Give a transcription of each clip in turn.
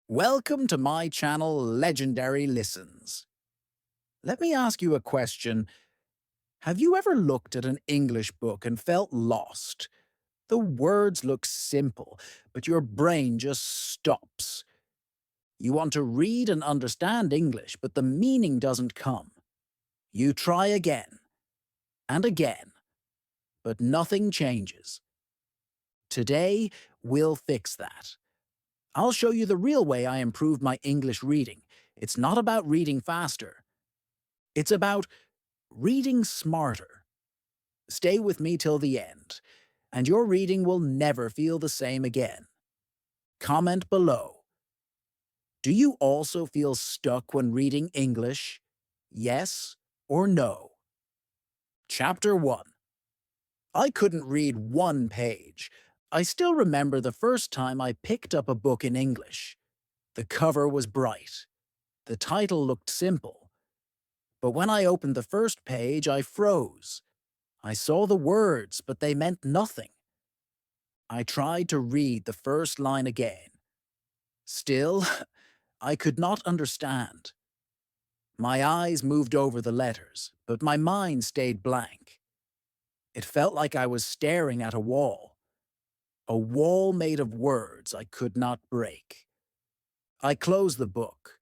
Welcome to my channel, Legendary Listens. Let me ask you a question. Have you ever looked at an English book and felt lost? The words look simple, but your brain just stops. You want to read and understand English, but the meaning doesn't come. You try again and again, but nothing changes. Today, we'll fix that. I'll show you the real way I improved my English reading. It's not about reading faster. It's about reading smarter. Stay with me till the end, and your reading will never feel the same again. Comment below. Do you also feel stuck when reading English? Yes or no? Chapter 1. I couldn't read one page. I still remember the first time I picked up a book in English. The cover was bright. The title looked simple. But when I opened the first page, I froze. I saw the words, but they meant nothing. I tried to read the first line again. Still, I could not understand. My eyes moved over the letters, but my mind stayed blank. It felt like I was staring at a wall made of words I could not break. I closed the book.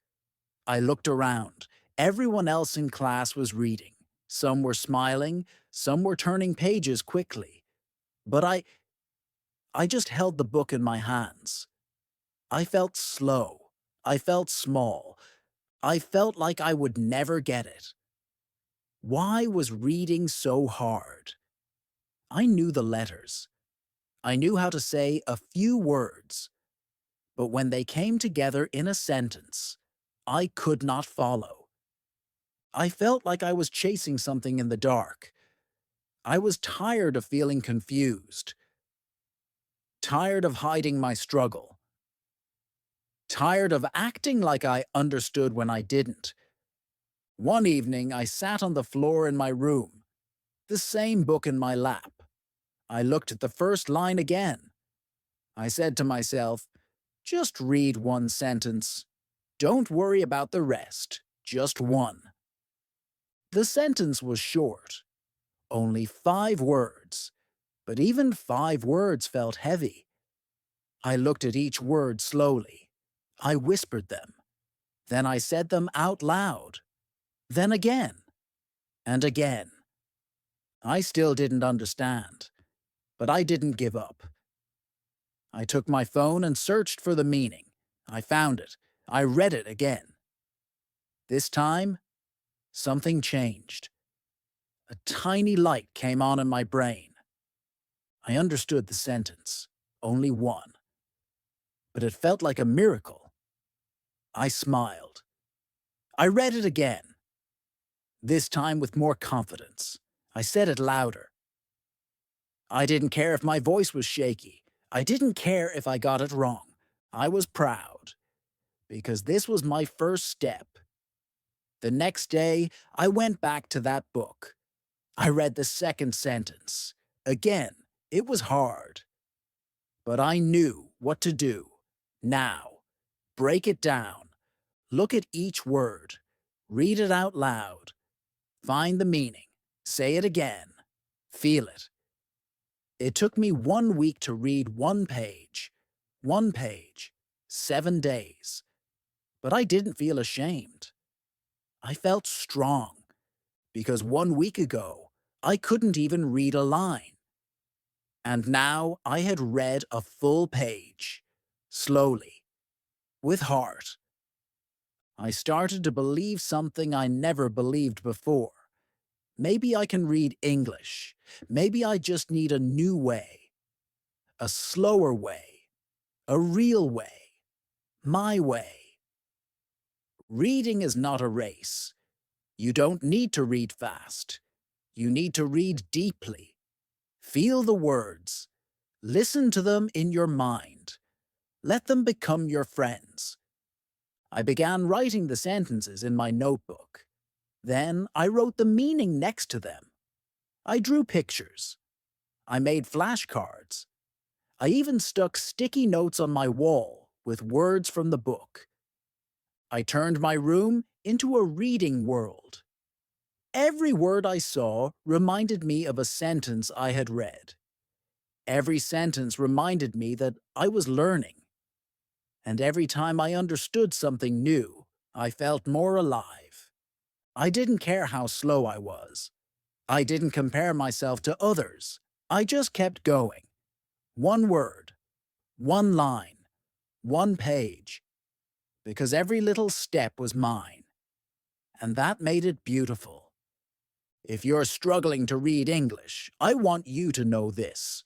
I looked around. Everyone else in class was reading. Some were smiling, some were turning pages quickly. But I just held the book in my hands. I felt slow. I felt small. I felt like I would never get it. Why was reading so hard? I knew the letters. I knew how to say a few words. But when they came together in a sentence, I could not follow. I felt like I was chasing something in the dark. I was tired of feeling confused. Tired of hiding my struggle. Tired of acting like I understood when I didn't. One evening, I sat on the floor in my room, the same book in my lap. I looked at the first line again. I said to myself, just read one sentence. Don't worry about the rest, just one. The sentence was short, only 5 words, but even 5 words felt heavy. I looked at each word slowly. I whispered them. Then I said them out loud. Then again. And again. I still didn't understand, but I didn't give up. I took my phone and searched for the meaning. I found it. I read it again. This time, something changed. A tiny light came on in my brain. I understood the sentence, only one. But it felt like a miracle. I smiled. I read it again. This time with more confidence. I said it louder. I didn't care if my voice was shaky. I didn't care if I got it wrong. I was proud. Because this was my first step. The next day, I went back to that book. I read the second sentence. Again, it was hard. But I knew what to do. Now, break it down. Look at each word. Read it out loud. Find the meaning. Say it again. Feel it. It took me 1 week to read one page. 1 page. 7 days. But I didn't feel ashamed. I felt strong. Because 1 week ago, I couldn't even read a line. And now I had read a full page. Slowly. With heart. I started to believe something I never believed before. Maybe I can read English. Maybe I just need a new way. A slower way. A real way. My way. Reading is not a race. You don't need to read fast. You need to read deeply. Feel the words. Listen to them in your mind. Let them become your friends. I began writing the sentences in my notebook. Then I wrote the meaning next to them. I drew pictures. I made flashcards. I even stuck sticky notes on my wall with words from the book. I turned my room into a reading world. Every word I saw reminded me of a sentence I had read. Every sentence reminded me that I was learning. And every time I understood something new, I felt more alive. I didn't care how slow I was. I didn't compare myself to others. I just kept going. One word, one line, one page, because every little step was mine. And that made it beautiful. If you're struggling to read English, I want you to know this.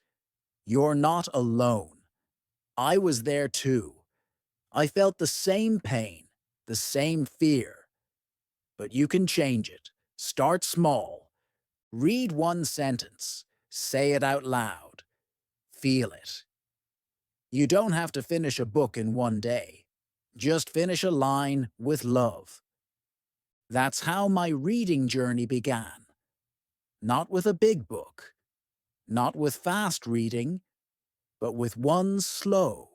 You're not alone. I was there too. I felt the same pain, the same fear. But you can change it. Start small. Read one sentence. Say it out loud. Feel it. You don't have to finish a book in one day. Just finish a line with love. That's how my reading journey began. Not with a big book, not with fast reading, but with one slow,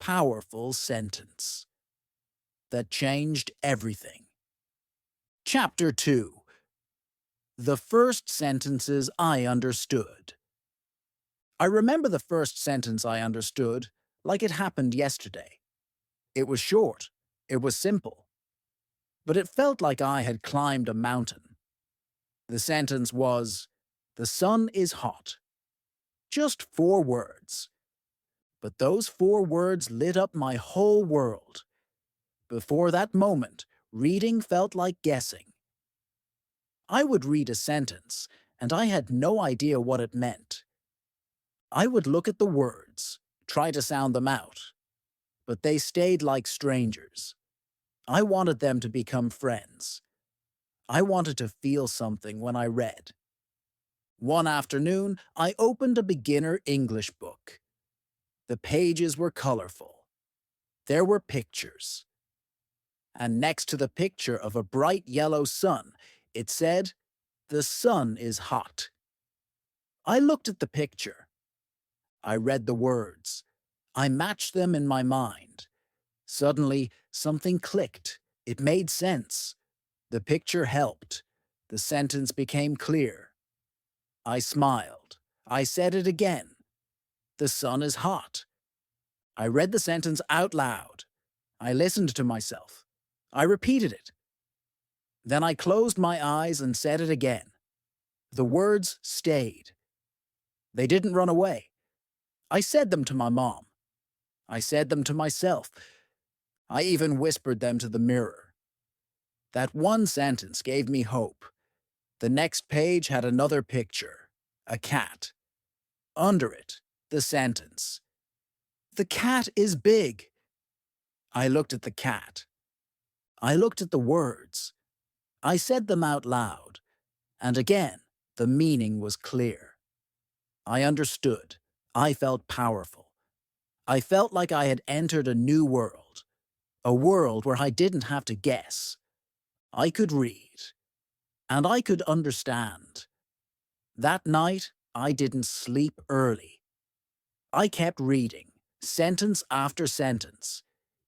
powerful sentence that changed everything. Chapter 2. The first sentences I understood. I remember the first sentence I understood like it happened yesterday. It was short, it was simple, but it felt like I had climbed a mountain. The sentence was, "The sun is hot." Just 4 words. But those 4 words lit up my whole world. Before that moment, reading felt like guessing. I would read a sentence, and I had no idea what it meant. I would look at the words, try to sound them out, but they stayed like strangers. I wanted them to become friends. I wanted to feel something when I read. One afternoon, I opened a beginner English book. The pages were colorful. There were pictures. And next to the picture of a bright yellow sun, it said, "The sun is hot." I looked at the picture. I read the words. I matched them in my mind. Suddenly, something clicked. It made sense. The picture helped. The sentence became clear. I smiled. I said it again. "The sun is hot." I read the sentence out loud. I listened to myself. I repeated it. Then I closed my eyes and said it again. The words stayed. They didn't run away. I said them to my mom. I said them to myself. I even whispered them to the mirror. That one sentence gave me hope. The next page had another picture. A cat. Under it, the sentence. "The cat is big." I looked at the cat. I looked at the words. I said them out loud. And again, the meaning was clear. I understood. I felt powerful. I felt like I had entered a new world. A world where I didn't have to guess. I could read. And I could understand. That night, I didn't sleep early. I kept reading, sentence after sentence.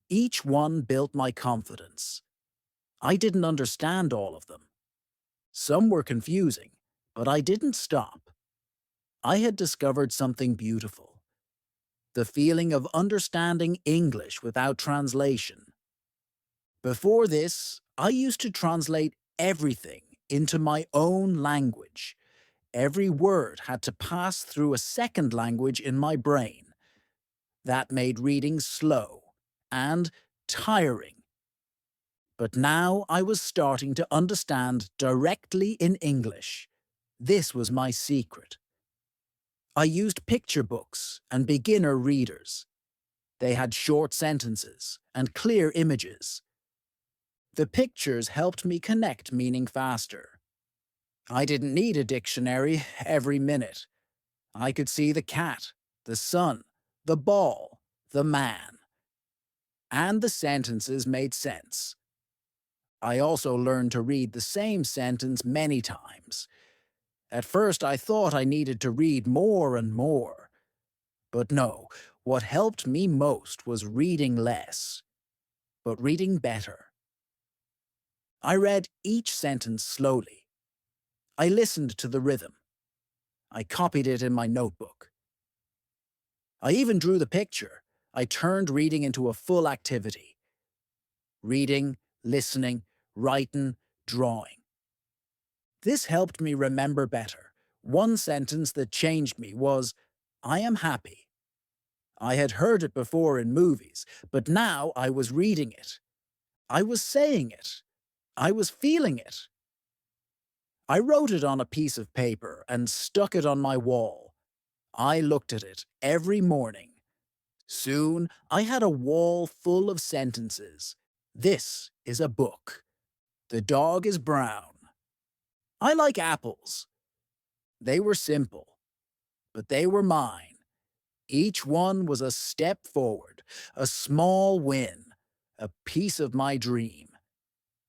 Each one built my confidence. I didn't understand all of them. Some were confusing, but I didn't stop. I had discovered something beautiful. The feeling of understanding English without translation. Before this, I used to translate everything into my own language. Every word had to pass through a second language in my brain. That made reading slow and tiring. But now I was starting to understand directly in English. This was my secret. I used picture books and beginner readers. They had short sentences and clear images. The pictures helped me connect meaning faster. I didn't need a dictionary every minute. I could see the cat, the sun, the ball, the man. And the sentences made sense. I also learned to read the same sentence many times. At first I thought I needed to read more and more. But no, What helped me most was reading less, but reading better. I read each sentence slowly. I listened to the rhythm. I copied it in my notebook. I even drew the picture. I turned reading into a full activity. Reading, listening, writing, drawing. This helped me remember better. One sentence that changed me was, "I am happy." I had heard it before in movies, but now I was reading it. I was saying it. I was feeling it. I wrote it on a piece of paper and stuck it on my wall. I looked at it every morning. Soon, I had a wall full of sentences. This is a book. The dog is brown. I like apples. They were simple, but they were mine. Each one was a step forward, a small win, a piece of my dream.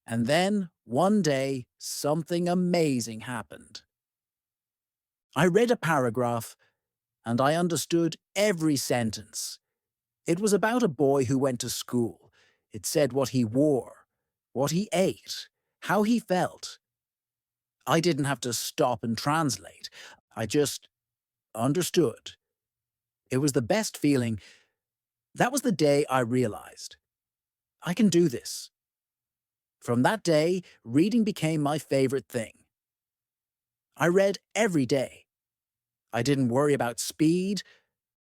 And then, one day, something amazing happened. I read a paragraph, and I understood every sentence. It was about a boy who went to school. It said what he wore, what he ate, how he felt. I didn't have to stop and translate. I just understood. It was the best feeling. That was the day I realized, I can do this. From that day, reading became my favorite thing. I read every day. I didn't worry about speed.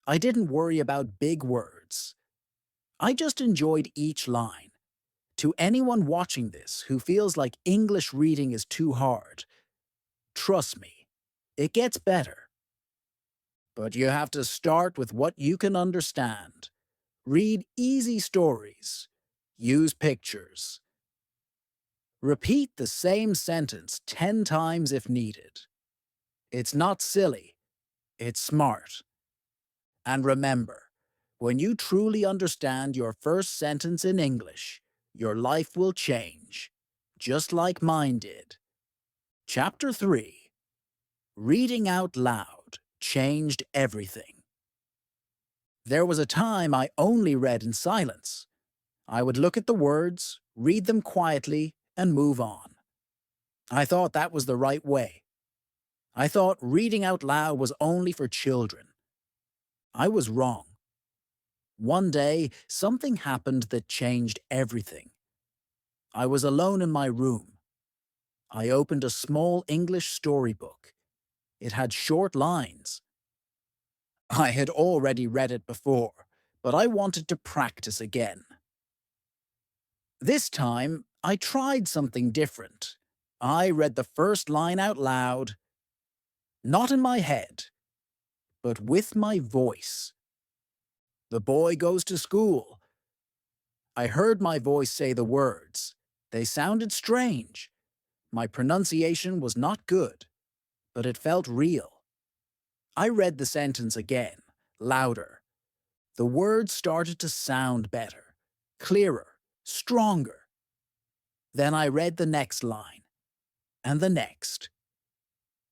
I didn't worry about big words. I just enjoyed each line. To anyone watching this who feels like English reading is too hard, trust me, it gets better. But you have to start with what you can understand. Read easy stories. Use pictures. Repeat the same sentence 10 times if needed. It's not silly, it's smart. And remember, when you truly understand your first sentence in English, your life will change, just like mine did. Chapter 3. Reading out loud changed everything. There was a time I only read in silence. I would look at the words, read them quietly, and move on. I thought that was the right way. I thought reading out loud was only for children. I was wrong. One day, something happened that changed everything. I was alone in my room. I opened a small English storybook. It had short lines. I had already read it before, but I wanted to practice again. This time, I tried something different. I read the first line out loud, not in my head, but with my voice. The boy goes to school. I heard my voice say the words. They sounded strange. My pronunciation was not good, but it felt real. I read the sentence again, louder. The words started to sound better, clearer, stronger. Then I read the next line, and the next.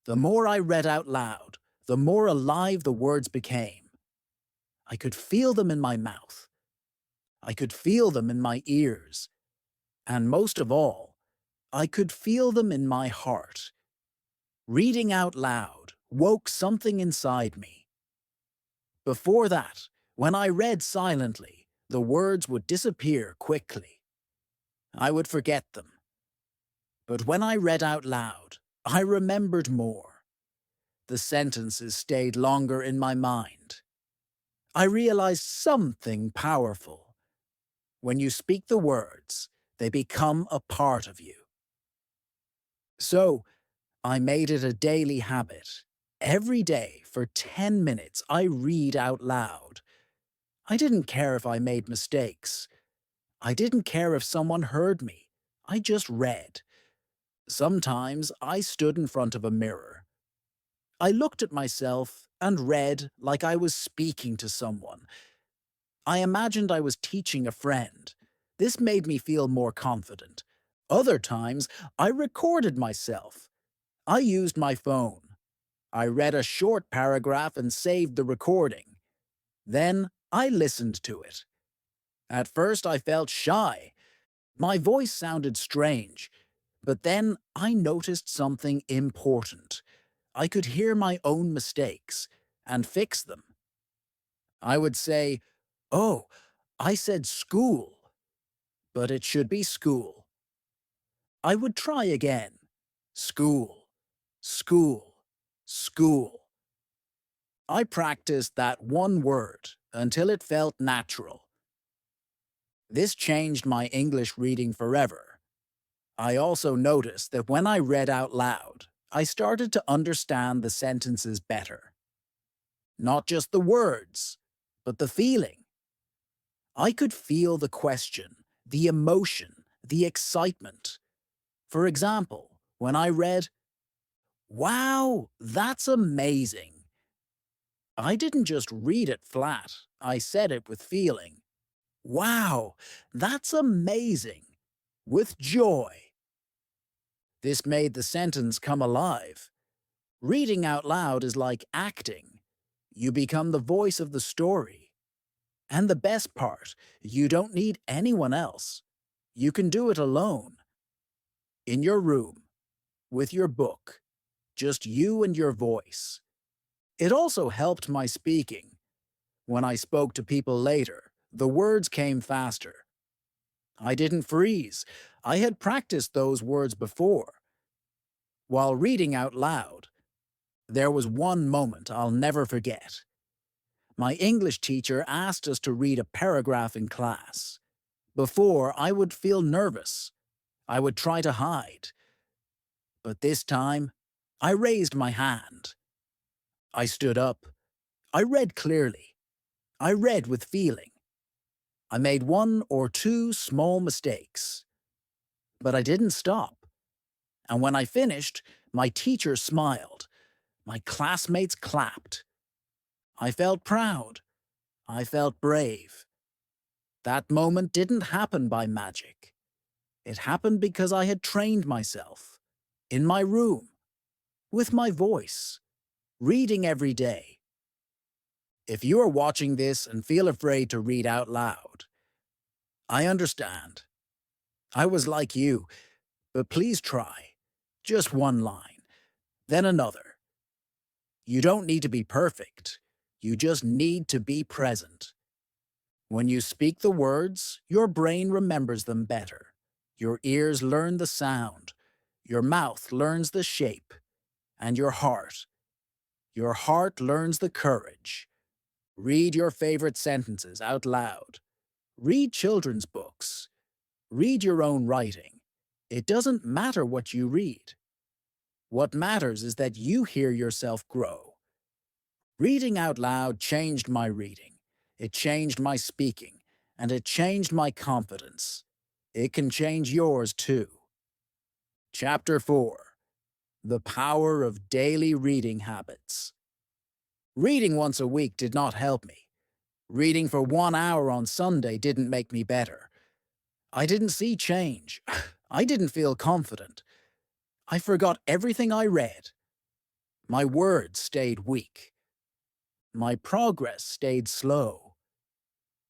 The more I read out loud, the more alive the words became. I could feel them in my mouth. I could feel them in my ears. And most of all, I could feel them in my heart. Reading out loud woke something inside me. Before that, when I read silently, the words would disappear quickly. I would forget them. But when I read out loud, I remembered more. The sentences stayed longer in my mind. I realized something powerful. When you speak the words, they become a part of you. So, I made it a daily habit. Every day, for 10 minutes, I read out loud. I didn't care if I made mistakes. I didn't care if someone heard me. I just read. Sometimes I stood in front of a mirror. I looked at myself and read like I was speaking to someone. I imagined I was teaching a friend. This made me feel more confident. Other times, I recorded myself. I used my phone. I read a short paragraph and saved the recording. Then I listened to it. At first, I felt shy. My voice sounded strange. But then I noticed something important. I could hear my own mistakes and fix them. I would say, "Oh, I said school, but it should be school." I would try again. School, school, school. I practiced that one word until it felt natural. This changed my English reading forever. I also noticed that when I read out loud, I started to understand the sentences better. Not just the words, but the feeling. I could feel the question, the emotion, the excitement. For example, when I read, "Wow, that's amazing," I didn't just read it flat, I said it with feeling. "Wow, that's amazing," with joy. This made the sentence come alive. Reading out loud is like acting. You become the voice of the story. And the best part, you don't need anyone else. You can do it alone. In your room, with your book, just you and your voice. It also helped my speaking. When I spoke to people later, the words came faster. I didn't freeze. I had practiced those words before. While reading out loud, there was one moment I'll never forget. My English teacher asked us to read a paragraph in class. Before, I would feel nervous. I would try to hide. But this time, I raised my hand. I stood up. I read clearly. I read with feeling. I made one or two small mistakes. But I didn't stop. And when I finished, my teacher smiled. My classmates clapped. I felt proud. I felt brave. That moment didn't happen by magic. It happened because I had trained myself. In my room. With my voice. Reading every day. If you are watching this and feel afraid to read out loud, I understand. I was like you, but please try. Just one line, then another. You don't need to be perfect. You just need to be present. When you speak the words, your brain remembers them better. Your ears learn the sound. Your mouth learns the shape. And your heart learns the courage. Read your favorite sentences out loud. Read children's books. Read your own writing. It doesn't matter what you read. What matters is that you hear yourself grow. Reading out loud changed my reading. It changed my speaking. And it changed my confidence. It can change yours too. Chapter 4. The Power of Daily Reading Habits. Reading once a week did not help me. Reading for 1 hour on Sunday didn't make me better. I didn't see change. I didn't feel confident. I forgot everything I read. My words stayed weak. My progress stayed slow.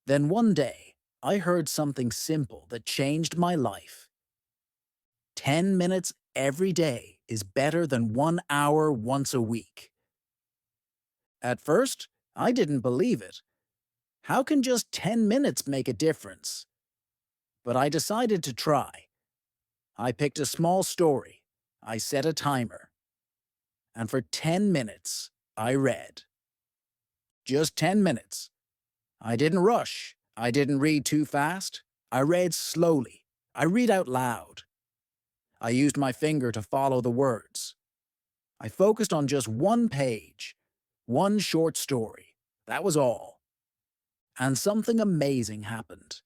Then one day, I heard something simple that changed my life. 10 minutes every day is better than 1 hour once a week. At first, I didn't believe it. How can just 10 minutes make a difference? But I decided to try. I picked a small story. I set a timer. And for 10 minutes, I read. Just 10 minutes. I didn't rush. I didn't read too fast. I read slowly. I read out loud. I used my finger to follow the words. I focused on just one page, one short story. That was all. And something amazing happened.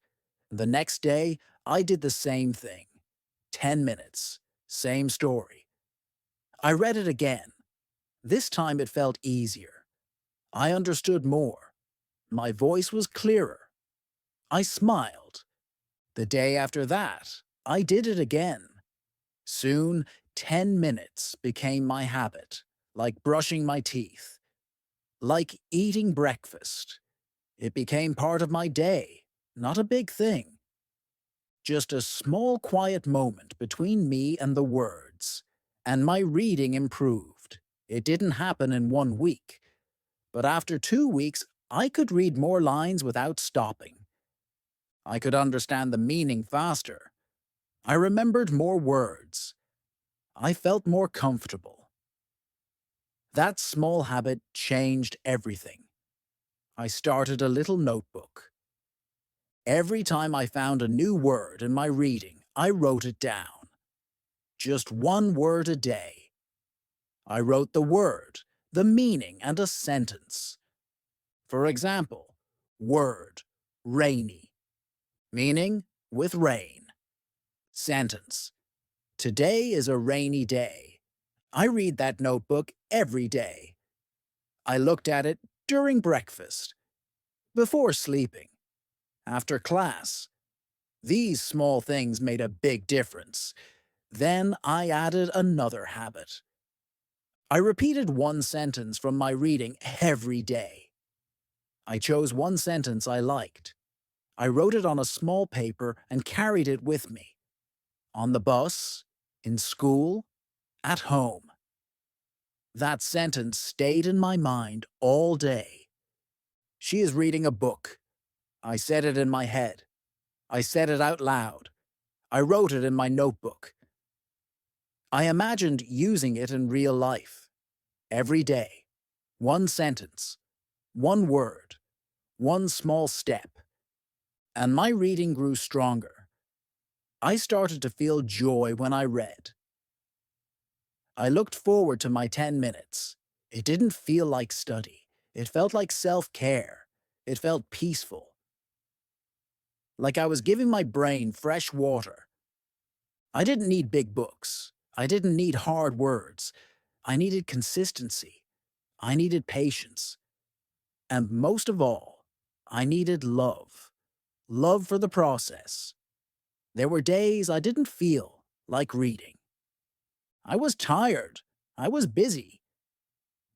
The next day, I did the same thing. 10 minutes. Same story. I read it again. This time it felt easier. I understood more. My voice was clearer. I smiled. The day after that, I did it again. Soon, 10 minutes became my habit, like brushing my teeth, like eating breakfast. It became part of my day, not a big thing, just a small quiet moment between me and the words. And my reading improved. It didn't happen in 1 week, but after 2 weeks, I could read more lines without stopping. I could understand the meaning faster. I remembered more words. I felt more comfortable. That small habit changed everything. I started a little notebook. Every time I found a new word in my reading, I wrote it down. Just one word a day. I wrote the word, the meaning, and a sentence. For example, word, rainy. Meaning, with rain. Sentence, today is a rainy day. I read that notebook every day. I looked at it during breakfast, before sleeping, after class. These small things made a big difference. Then I added another habit. I repeated one sentence from my reading every day. I chose one sentence I liked. I wrote it on a small paper and carried it with me. On the bus, in school, at home. That sentence stayed in my mind all day. She is reading a book. I said it in my head. I said it out loud. I wrote it in my notebook. I imagined using it in real life. Every day. One sentence. One word. One small step. And my reading grew stronger. I started to feel joy when I read. I looked forward to my 10 minutes. It didn't feel like study. It felt like self-care. It felt peaceful. Like I was giving my brain fresh water. I didn't need big books. I didn't need hard words. I needed consistency. I needed patience. And most of all, I needed love. Love for the process. There were days I didn't feel like reading. I was tired. I was busy.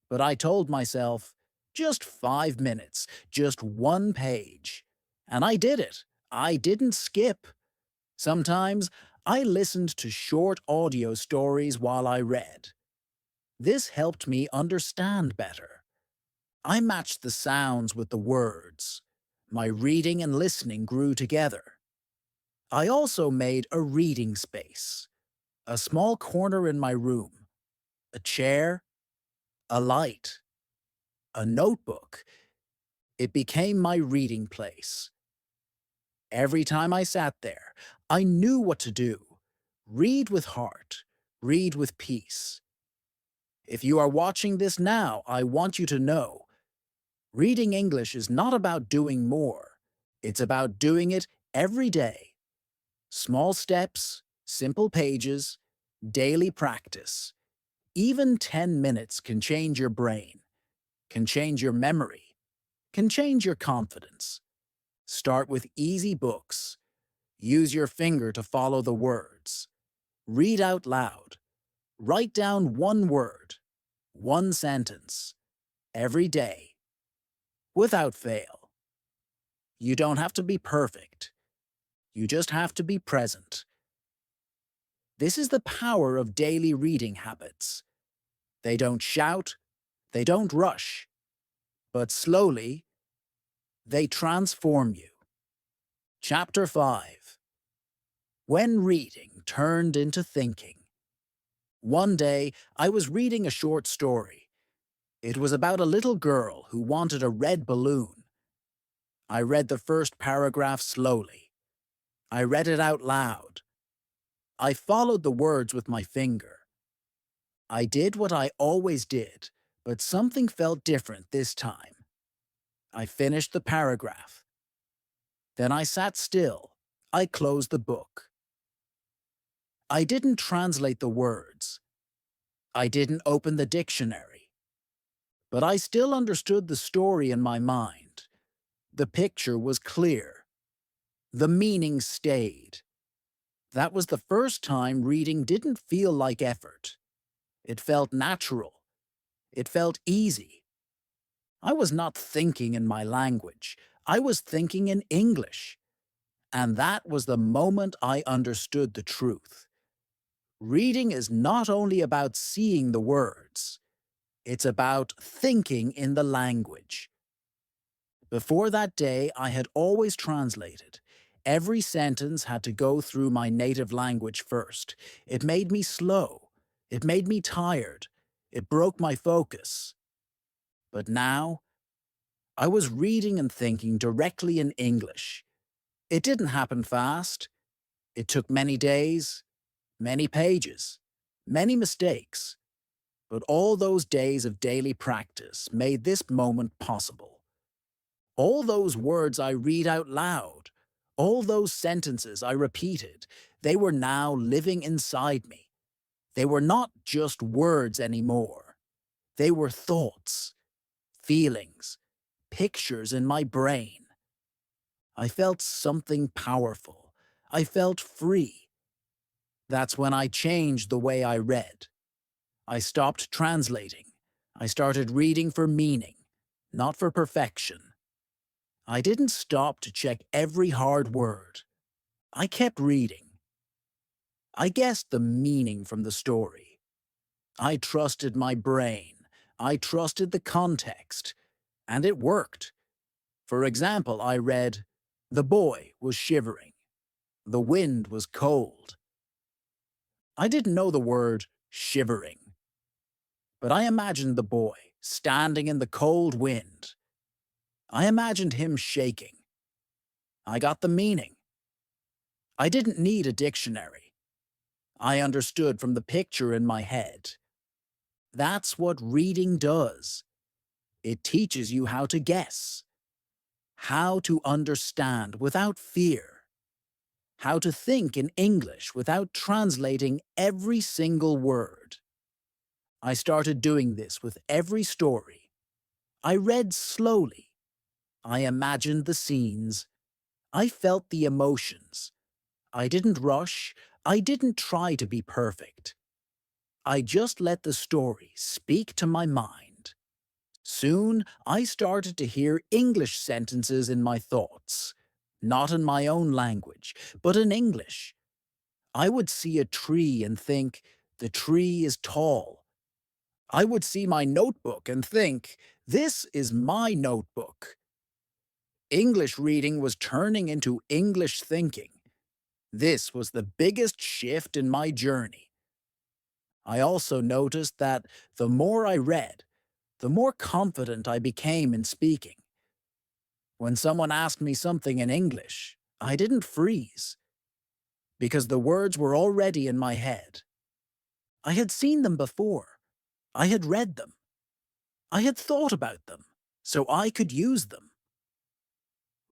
But I told myself, just 5 minutes, just one page. And I did it. I didn't skip. Sometimes I listened to short audio stories while I read. This helped me understand better. I matched the sounds with the words. My reading and listening grew together. I also made a reading space. A small corner in my room. A chair. A light. A notebook. It became my reading place. Every time I sat there, I knew what to do. Read with heart. Read with peace. If you are watching this now, I want you to know, reading English is not about doing more. It's about doing it every day. Small steps, simple pages, daily practice. Even 10 minutes can change your brain, can change your memory, can change your confidence. Start with easy books. Use your finger to follow the words. Read out loud. Write down one word, one sentence, every day, without fail. You don't have to be perfect. You just have to be present. This is the power of daily reading habits. They don't shout, they don't rush, but slowly, they transform you. Chapter 5. When reading turned into thinking. One day, I was reading a short story. It was about a little girl who wanted a red balloon. I read the first paragraph slowly. I read it out loud. I followed the words with my finger. I did what I always did, but something felt different this time. I finished the paragraph. Then I sat still. I closed the book. I didn't translate the words. I didn't open the dictionary. But I still understood the story in my mind. The picture was clear. The meaning stayed. That was the first time reading didn't feel like effort. It felt natural. It felt easy. I was not thinking in my language. I was thinking in English. And that was the moment I understood the truth. Reading is not only about seeing the words, it's about thinking in the language. Before that day, I had always translated. Every sentence had to go through my native language first. It made me slow. It made me tired. It broke my focus. But now, I was reading and thinking directly in English. It didn't happen fast. It took many days, many pages, many mistakes. But all those days of daily practice made this moment possible. All those words I read out loud, all those sentences I repeated, they were now living inside me. They were not just words anymore. They were thoughts, feelings, pictures in my brain. I felt something powerful. I felt free. That's when I changed the way I read. I stopped translating. I started reading for meaning, not for perfection. I didn't stop to check every hard word. I kept reading. I guessed the meaning from the story. I trusted my brain. I trusted the context. And it worked. For example, I read, "The boy was shivering. The wind was cold." I didn't know the word shivering, but I imagined the boy standing in the cold wind. I imagined him shaking. I got the meaning. I didn't need a dictionary. I understood from the picture in my head. That's what reading does. It teaches you how to guess, how to understand without fear, how to think in English without translating every single word. I started doing this with every story. I read slowly. I imagined the scenes. I felt the emotions. I didn't rush. I didn't try to be perfect. I just let the story speak to my mind. Soon, I started to hear English sentences in my thoughts. Not in my own language, but in English. I would see a tree and think, the tree is tall. I would see my notebook and think, this is my notebook. English reading was turning into English thinking. This was the biggest shift in my journey. I also noticed that the more I read, the more confident I became in speaking. When someone asked me something in English, I didn't freeze, because the words were already in my head. I had seen them before. I had read them. I had thought about them, so I could use them.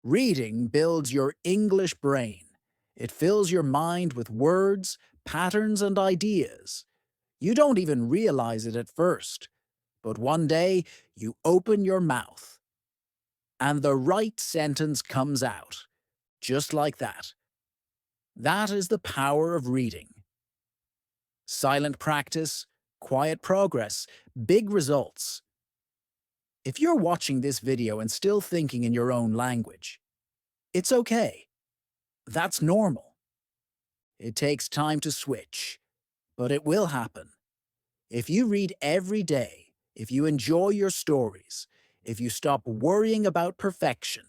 Reading builds your English brain. It fills your mind with words, patterns, and ideas. You don't even realize it at first, but one day you open your mouth, and the right sentence comes out, just like that. That is the power of reading. Silent practice, quiet progress, big results. If you're watching this video and still thinking in your own language, it's okay. That's normal. It takes time to switch, but it will happen. If you read every day, if you enjoy your stories, if you stop worrying about perfection,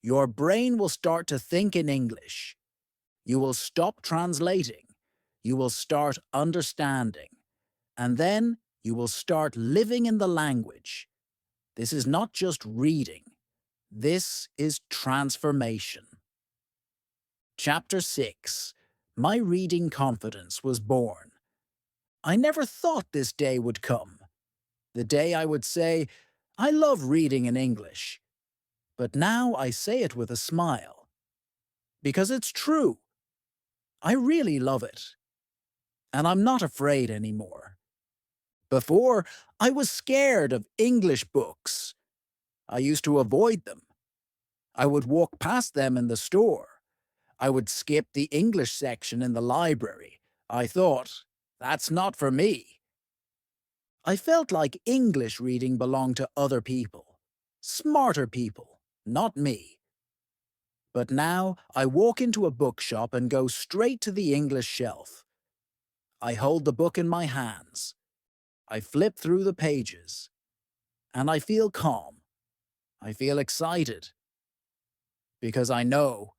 your brain will start to think in English. You will stop translating. You will start understanding. And then you will start living in the language. This is not just reading. This is transformation. Chapter 6. My reading confidence was born. I never thought this day would come. The day I would say, I love reading in English. But now I say it with a smile. Because it's true. I really love it. And I'm not afraid anymore. Before, I was scared of English books. I used to avoid them. I would walk past them in the store. I would skip the English section in the library. I thought, that's not for me. I felt like English reading belonged to other people. Smarter people, not me. But now I walk into a bookshop and go straight to the English shelf. I hold the book in my hands. I flip through the pages. And I feel calm. I feel excited. Because I know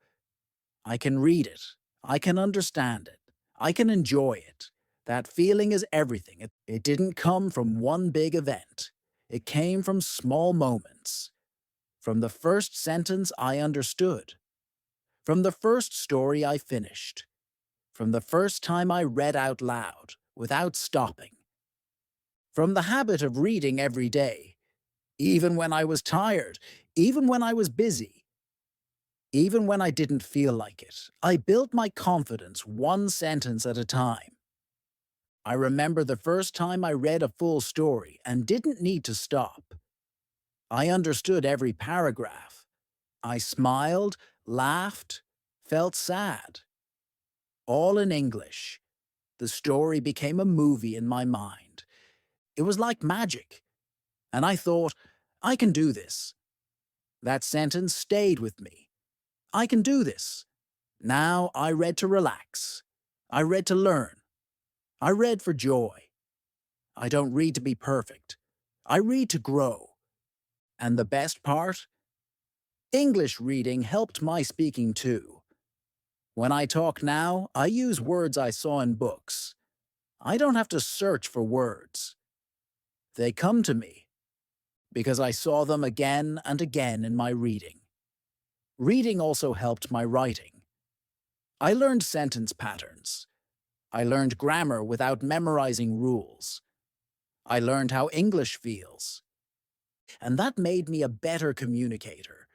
I can read it. I can understand it. I can enjoy it. That feeling is everything. It didn't come from one big event. It came from small moments. From the first sentence I understood. From the first story I finished. From the first time I read out loud, without stopping. From the habit of reading every day, even when I was tired, even when I was busy, even when I didn't feel like it. I built my confidence one sentence at a time. I remember the first time I read a full story and didn't need to stop. I understood every paragraph. I smiled, laughed, felt sad. All in English. The story became a movie in my mind. It was like magic. And I thought, I can do this. That sentence stayed with me. I can do this. Now I read to relax. I read to learn. I read for joy. I don't read to be perfect. I read to grow. And the best part? English reading helped my speaking too. When I talk now, I use words I saw in books. I don't have to search for words. They come to me because I saw them again and again in my reading. Reading also helped my writing. I learned sentence patterns. I learned grammar without memorizing rules. I learned how English feels. And that made me a better communicator.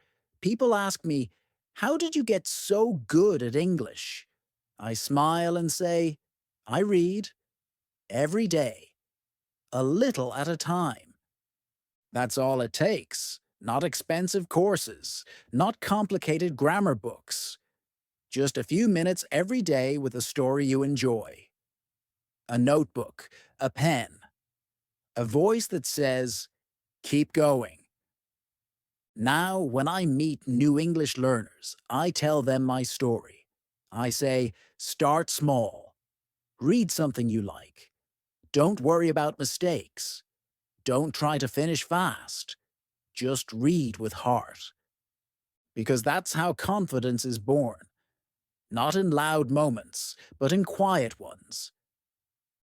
People ask me, how did you get so good at English? I smile and say, I read every day, a little at a time. That's all it takes. Not expensive courses, not complicated grammar books. Just a few minutes every day with a story you enjoy. A notebook, a pen, a voice that says, keep going. Now, when I meet new English learners, I tell them my story. I say, start small. Read something you like. Don't worry about mistakes. Don't try to finish fast. Just read with heart. Because that's how confidence is born. Not in loud moments, but in quiet ones.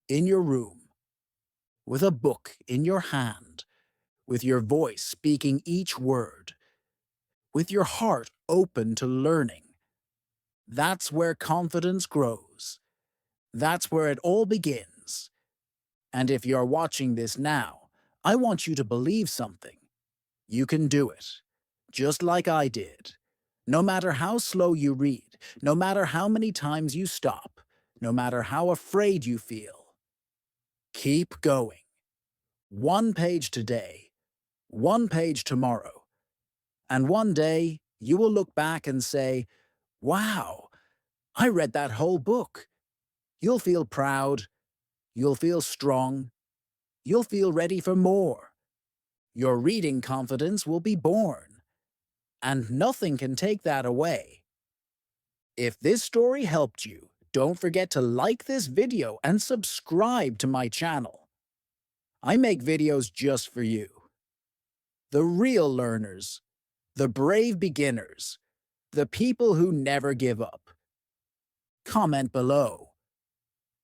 In your room. With a book in your hand. With your voice speaking each word. With your heart open to learning. That's where confidence grows. That's where it all begins. And if you're watching this now, I want you to believe something. You can do it. Just like I did. No matter how slow you read, no matter how many times you stop, no matter how afraid you feel. Keep going. One page today, one page tomorrow. And one day, you will look back and say, wow, I read that whole book. You'll feel proud. You'll feel strong. You'll feel ready for more. Your reading confidence will be born. And nothing can take that away. If this story helped you, don't forget to like this video and subscribe to my channel. I make videos just for you. The real learners. The brave beginners. The people who never give up. Comment below.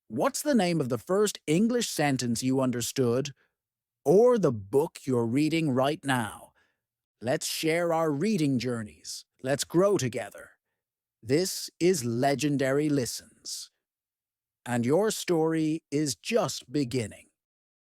What's the name of the first English sentence you understood? Or the book you're reading right now? Let's share our reading journeys. Let's grow together. This is Legendary Listens. And your story is just beginning.